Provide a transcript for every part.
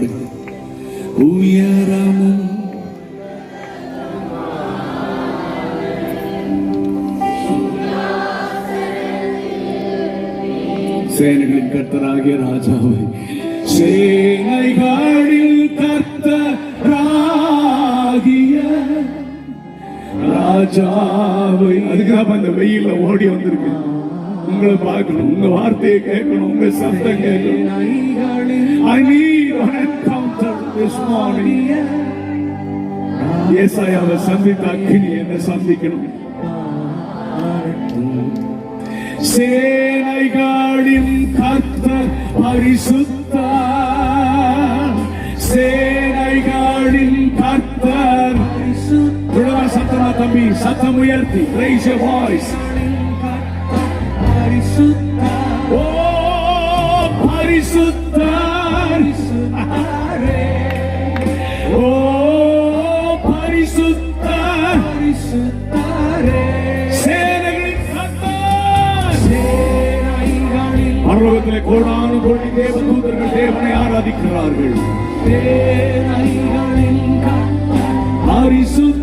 பாடுங்க. உயரமும் சேனைகளின் கர்த்தராகிய ராஜாவை, சேனைகளில் கர்த்தராகிய ராஜாவை. அதுக்காக அந்த வெயில ஓடி வந்திருக்கு. உங்களை பார்க்கணும், உங்க வார்த்தையை கேட்கணும், உங்க சத்தம் கேட்கணும். I need an encounter this morning. ஏசாயாவை சந்தித்த அக்கினி என்னை சந்திக்கணும். சேனைகளின் கர்த்தர் பரிசுத்தர், சேனைகளின் கர்த்தர் பரிசுத்தர். சத்தமா தம்பி, சத்தம் உயர்த்தி raise your voice. பரிசுத்தர், ஓ பரிசுத்தர், ஓ பரிசுத்தர், பரிசுத்தரே. பரலோகத்திலே கோடானு கோடி தேவதூதர்கள் தேவனை ஆராதிக்கிறார்கள். பரிசுத்தர்,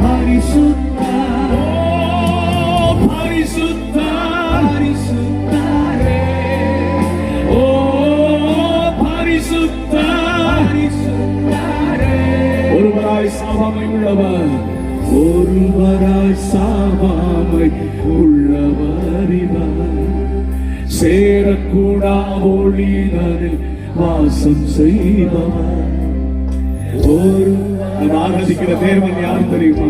பரிசுத்தர், ஓ பரிசுத்தர், பரிசுத்தரே, ஓ பரிசுத்தர், பரிசுத்தரே. ஒருவராய் சாவாமை உள்ளவர், ஒருவராய் சாவாமை உள்ளவர் இவர். சேரக்கூடா ஒளிதனில் வாசம் செய்பவர். ஆராதிக்கிற தேவன் யார் தெரியுமா?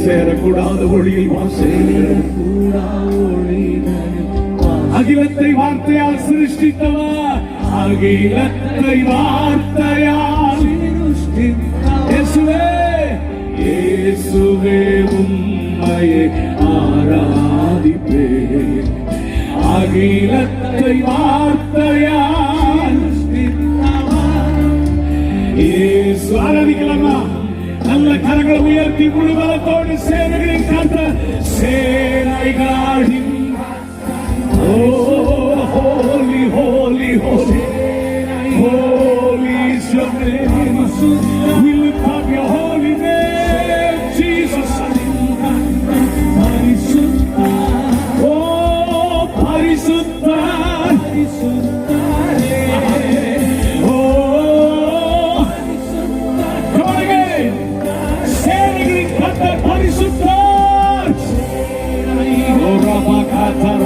சேரக்கூடாத ஒளியில் அகிலத்தை வார்த்தையால் சிருஷ்டித்தவர், அகிலத்தை வார்த்தையால் இயேசுவே உம்மையே ஆராதிப்பேன். அகிலத்தை வார்த்தையால் இயேசு. ஆராதிக்கலாமா? நல்ல கரங்களை உயர்த்தி முழுவதோடு சேனைகளின் கர்த்தர், சேனைகளின் holy holy holy holy is your name.